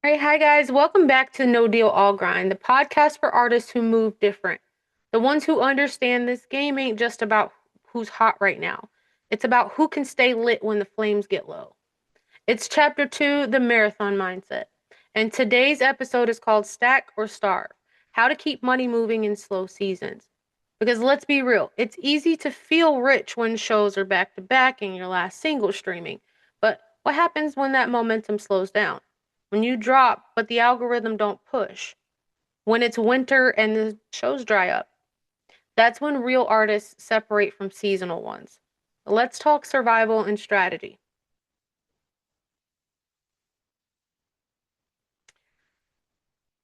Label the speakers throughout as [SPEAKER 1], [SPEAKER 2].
[SPEAKER 1] All right, hi guys. Welcome back to No Deal All Grind, the podcast for artists who move different. The ones who understand this game ain't just about who's hot right now. It's about who can stay lit when the flames get low. It's chapter 2, the marathon mindset. And today's episode is called Stack or Starve: How to Keep Money Moving in Slow Seasons. Because let's be real, it's easy to feel rich when shows are back to back and your last single streaming. But what happens when that momentum slows down? When you drop, but the algorithm don't push? When it's winter and the shows dry up? That's when real artists separate from seasonal ones. Let's talk survival and strategy.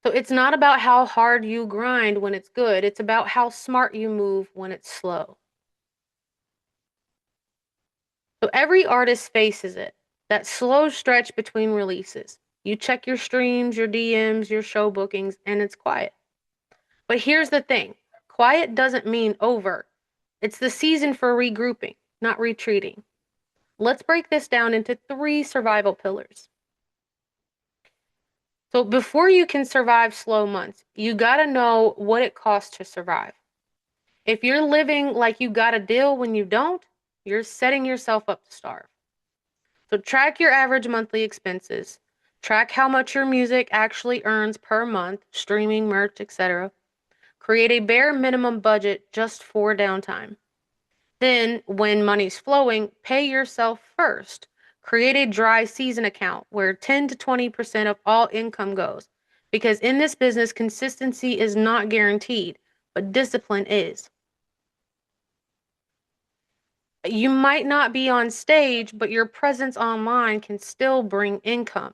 [SPEAKER 1] So it's not about how hard you grind when it's good, it's about how smart you move when it's slow. So every artist faces it, that slow stretch between releases. You check your streams, your DMs, your show bookings, and it's quiet. But here's the thing: quiet doesn't mean over. It's the season for regrouping, not retreating. Let's break this down into three survival pillars. So before you can survive slow months, you gotta know what it costs to survive. If you're living like you got a deal when you don't, you're setting yourself up to starve. So track your average monthly expenses. Track how much your music actually earns per month, streaming, merch, etc. Create a bare minimum budget just for downtime. Then, when money's flowing, pay yourself first. Create a dry season account where 10 to 20% of all income goes. Because in this business, consistency is not guaranteed, but discipline is. You might not be on stage, but your presence online can still bring income.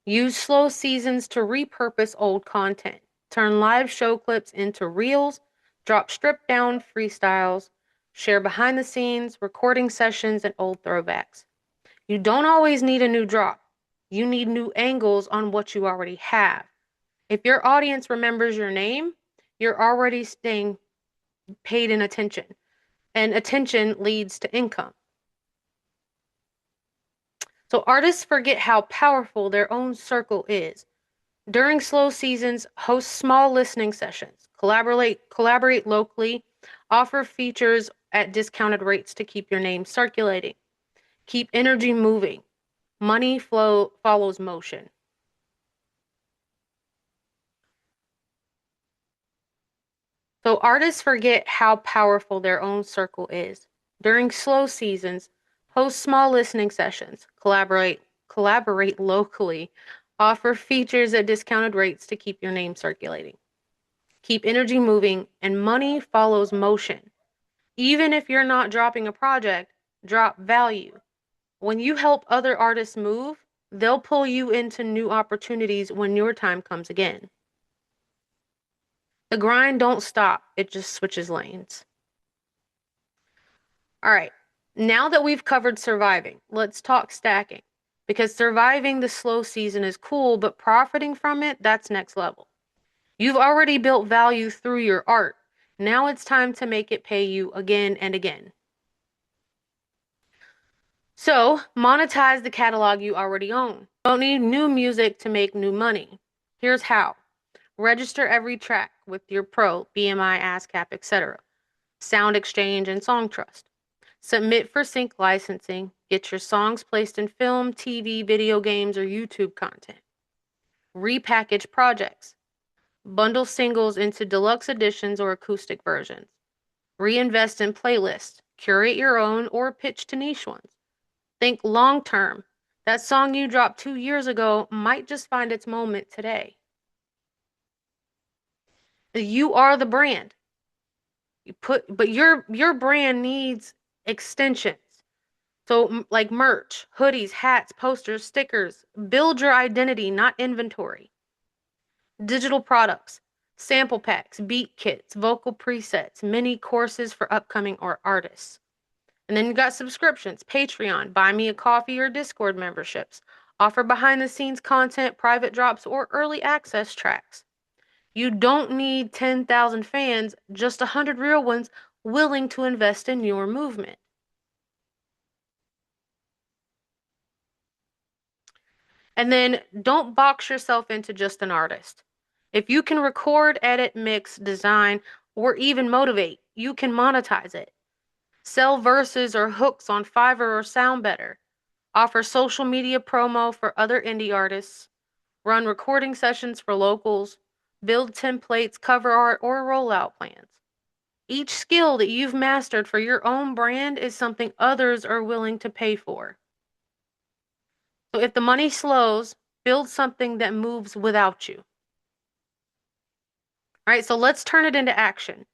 [SPEAKER 1] Use slow seasons to repurpose old content. Turn live show clips into reels, drop stripped down freestyles, share behind the scenes, recording sessions, and old throwbacks. You don't always need a new drop. You need new angles on what you already have. If your audience remembers your name, you're already staying paid in attention, and attention leads to income. So artists forget how powerful their own circle is. During slow seasons, host small listening sessions, collaborate locally, offer features at discounted rates to keep your name circulating. Keep energy moving. Money flow follows motion. So artists forget how powerful their own circle is. During slow seasons, host small listening sessions, collaborate locally, offer features at discounted rates to keep your name circulating. Keep energy moving, and money follows motion. Even if you're not dropping a project, drop value. When you help other artists move, they'll pull you into new opportunities when your time comes again. The grind don't stop, it just switches lanes. All right, now that we've covered surviving, let's talk stacking. Because surviving the slow season is cool, but profiting from it, that's next level. You've already built value through your art. Now it's time to make it pay you again and again. So, monetize the catalog you already own. Don't need new music to make new money. Here's how. Register every track with your pro, BMI, ASCAP, etc. Sound Exchange and Songtrust. Submit for sync licensing. Get your songs placed in film, TV, video games, or YouTube content. Repackage projects. Bundle singles into deluxe editions or acoustic versions. Reinvest in playlists. Curate your own or pitch to niche ones. Think long term. That song you dropped 2 years ago might just find its moment today. You are the brand. But your brand needs extensions. So like merch, hoodies, hats, posters, stickers. Build your identity, not inventory. Digital products, sample packs, beat kits, vocal presets, mini courses for upcoming or artists. And then you got subscriptions, Patreon, Buy Me a Coffee or Discord memberships. Offer behind the scenes content, private drops, or early access tracks. You don't need 10,000 fans, just 100 real ones willing to invest in your movement. And then don't box yourself into just an artist. If you can record, edit, mix, design, or even motivate, you can monetize it. Sell verses or hooks on Fiverr or SoundBetter. Offer social media promo for other indie artists. Run recording sessions for locals. Build templates, cover art, or rollout plans. Each skill that you've mastered for your own brand is something others are willing to pay for. So if the money slows, build something that moves without you. All right, so let's turn it into action.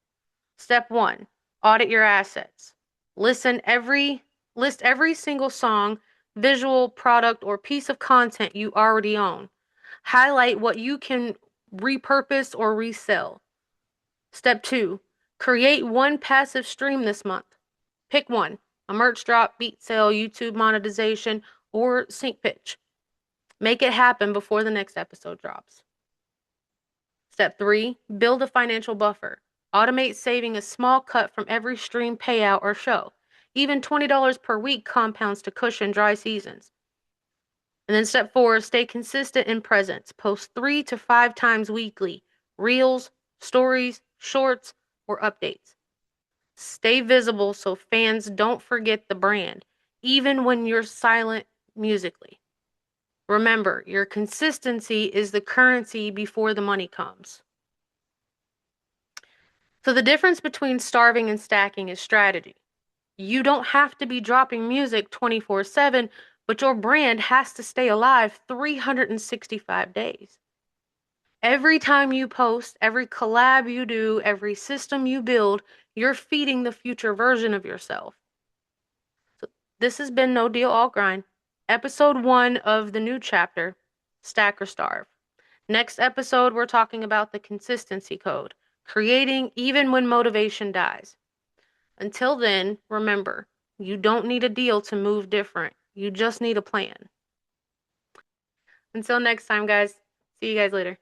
[SPEAKER 1] Step 1, audit your assets. List every single song, visual, product, or piece of content you already own. Highlight what you can repurpose or resell. Step 2, create one passive stream this month. Pick one, a merch drop, beat sale, YouTube monetization, or sync pitch. Make it happen before the next episode drops. Step 3, build a financial buffer. Automate saving a small cut from every stream payout or show. Even $20 per week compounds to cushion dry seasons. And then step 4, stay consistent in presence. Post 3 to 5 times weekly. Reels, stories, shorts, or updates. Stay visible so fans don't forget the brand, even when you're silent musically. Remember, your consistency is the currency before the money comes. So the difference between starving and stacking is strategy. You don't have to be dropping music 24/7, but your brand has to stay alive 365 days. Every time you post, every collab you do, every system you build, you're feeding the future version of yourself. So this has been No Deal All Grind, episode 1 of the new chapter, Stack or Starve. Next episode, we're talking about the consistency code, creating even when motivation dies. Until then, remember, you don't need a deal to move different. You just need a plan. Until next time, guys. See you guys later.